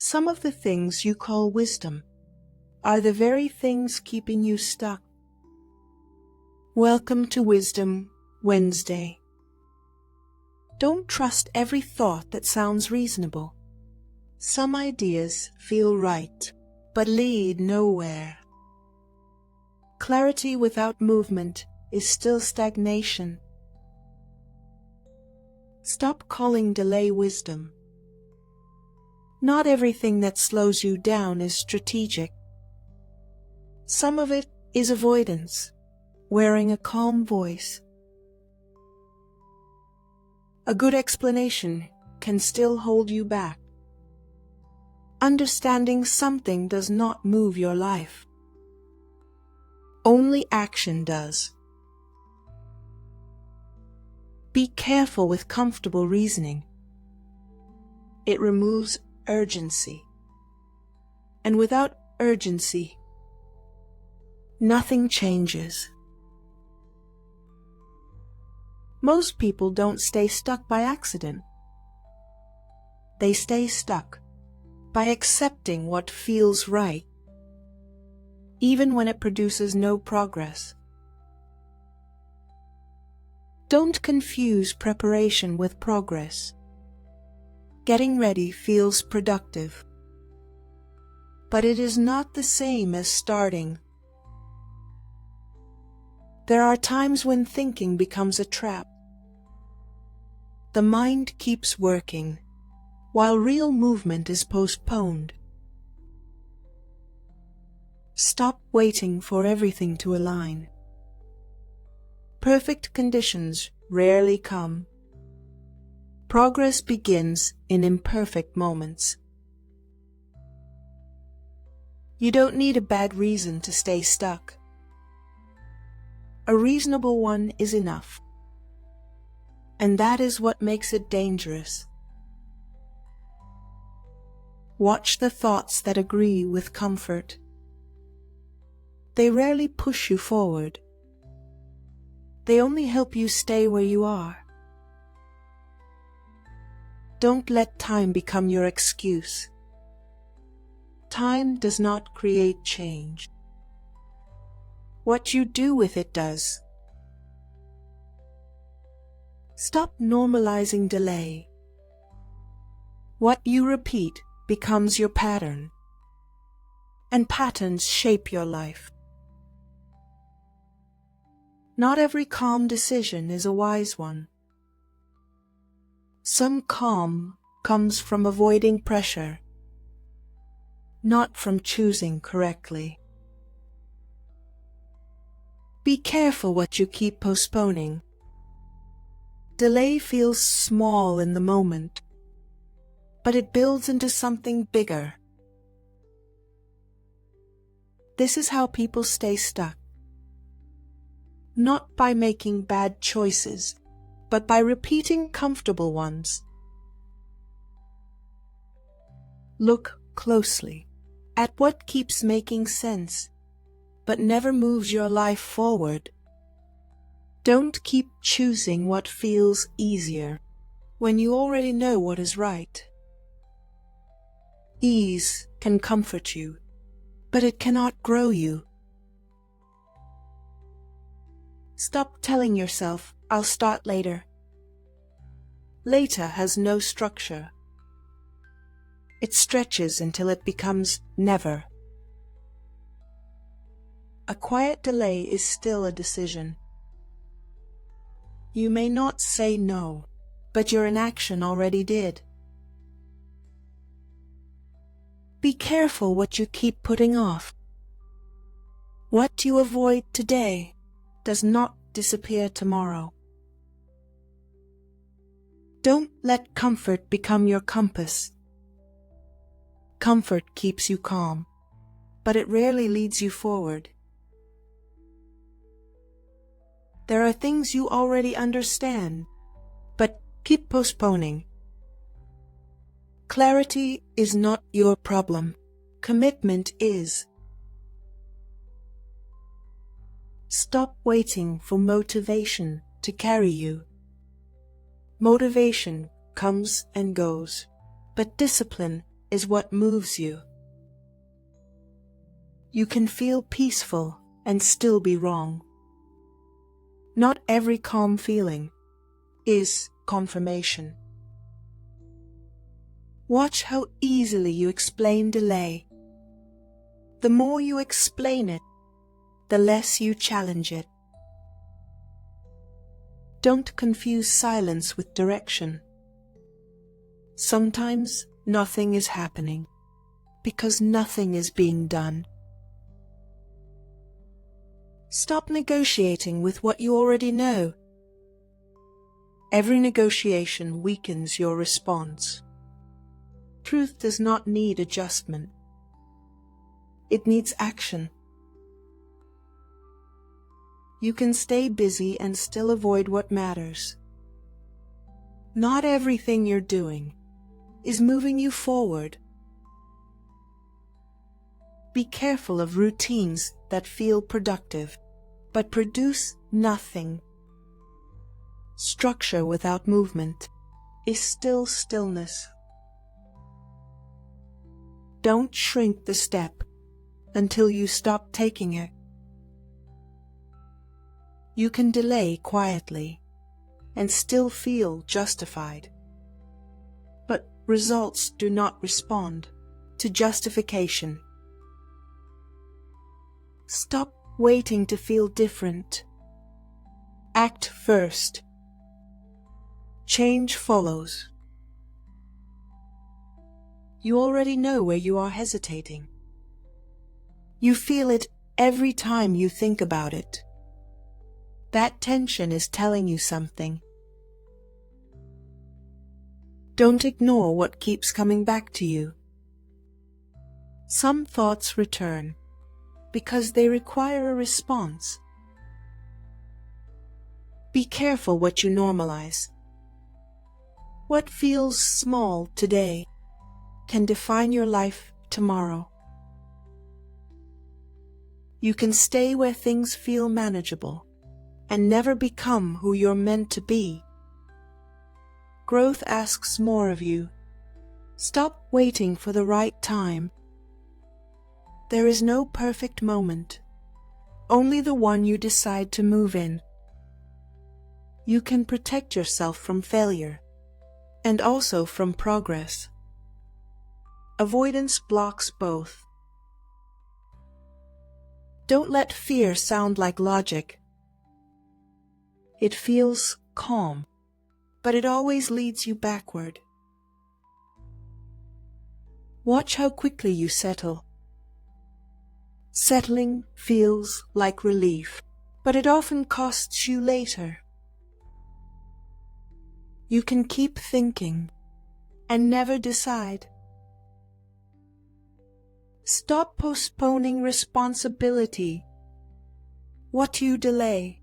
Some of the things you call wisdom are the very things keeping you stuck. Welcome to Wisdom Wednesday. Don't trust every thought that sounds reasonable. Some ideas feel right, but lead nowhere. Clarity without movement is still stagnation. Stop calling delay wisdom. Not everything that slows you down is strategic. Some of it is avoidance, wearing a calm voice. A good explanation can still hold you back. Understanding something does not move your life. Only action does. Be careful with comfortable reasoning. It removes urgency. And without urgency, nothing changes. Most people don't stay stuck by accident. They stay stuck by accepting what feels right, even when it produces no progress. Don't confuse preparation with progress. Getting ready feels productive, but it is not the same as starting. There are times when thinking becomes a trap. The mind keeps working, while real movement is postponed. Stop waiting for everything to align. Perfect conditions rarely come. Progress begins in imperfect moments. You don't need a bad reason to stay stuck. A reasonable one is enough. And that is what makes it dangerous. Watch the thoughts that agree with comfort. They rarely push you forward. They only help you stay where you are. Don't let time become your excuse. Time does not create change. What you do with it does. Stop normalizing delay. What you repeat becomes your pattern, and patterns shape your life. Not every calm decision is a wise one. Some calm comes from avoiding pressure, not from choosing correctly. Be careful what you keep postponing. Delay feels small in the moment, but it builds into something bigger. This is how people stay stuck. Not by making bad choices, but by repeating comfortable ones. Look closely at what keeps making sense, but never moves your life forward. Don't keep choosing what feels easier when you already know what is right. Ease can comfort you, but it cannot grow you. Stop telling yourself, "I'll start later." Later has no structure. It stretches until it becomes never. A quiet delay is still a decision. You may not say no, but your inaction already did. Be careful what you keep putting off. What you avoid today does not disappear tomorrow. Don't let comfort become your compass. Comfort keeps you calm, but it rarely leads you forward. There are things you already understand, but keep postponing. Clarity is not your problem. Commitment is. Stop waiting for motivation to carry you. Motivation comes and goes, but discipline is what moves you. You can feel peaceful and still be wrong. Not every calm feeling is confirmation. Watch how easily you explain delay. The more you explain it, the less you challenge it. Don't confuse silence with direction. Sometimes nothing is happening because nothing is being done. Stop negotiating with what you already know. Every negotiation weakens your response. Truth does not need adjustment. It needs action. You can stay busy and still avoid what matters. Not everything you're doing is moving you forward. Be careful of routines that feel productive, but produce nothing. Structure without movement is still stillness. Don't shrink the step until you stop taking it. You can delay quietly and still feel justified. But results do not respond to justification. Stop waiting to feel different. Act first. Change follows. You already know where you are hesitating. You feel it every time you think about it. That tension is telling you something. Don't ignore what keeps coming back to you. Some thoughts return because they require a response. Be careful what you normalize. What feels small today can define your life tomorrow. You can stay where things feel manageable and never become who you're meant to be. Growth asks more of you. Stop waiting for the right time. There is no perfect moment, only the one you decide to move in. You can protect yourself from failure and also from progress. Avoidance blocks both. Don't let fear sound like logic. It feels calm, but it always leads you backward. Watch how quickly you settle. Settling feels like relief, but it often costs you later. You can keep thinking and never decide. Stop postponing responsibility. What you delay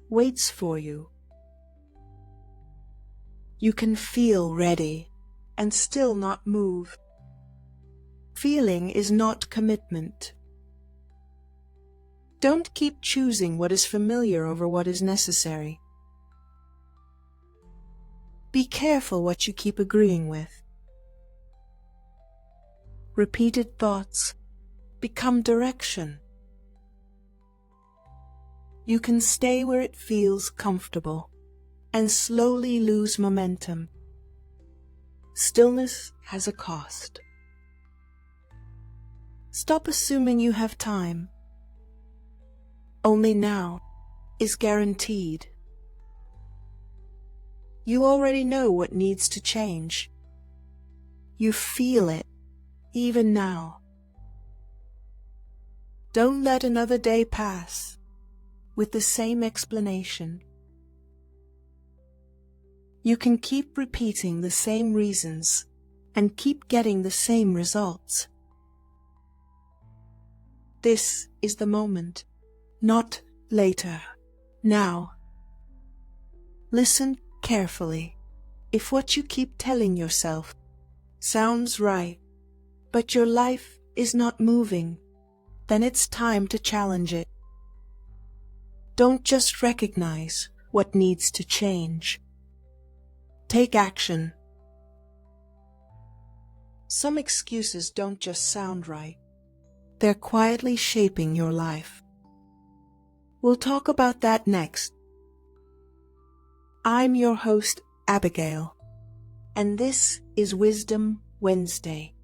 waits for you. You can feel ready and still not move. Feeling is not commitment. Don't keep choosing what is familiar over what is necessary. Be careful what you keep agreeing with. Repeated thoughts become direction. You can stay where it feels comfortable and slowly lose momentum. Stillness has a cost. Stop assuming you have time. Only now is guaranteed. You already know what needs to change. You feel it, even now. Don't let another day pass with the same explanation. You can keep repeating the same reasons and keep getting the same results. This is the moment, not later, now. Listen carefully. If what you keep telling yourself sounds right, but your life is not moving, then it's time to challenge it. Don't just recognize what needs to change. Take action. Some excuses don't just sound right. They're quietly shaping your life. We'll talk about that next. I'm your host, Abigail, and this is Wisdom Wednesday.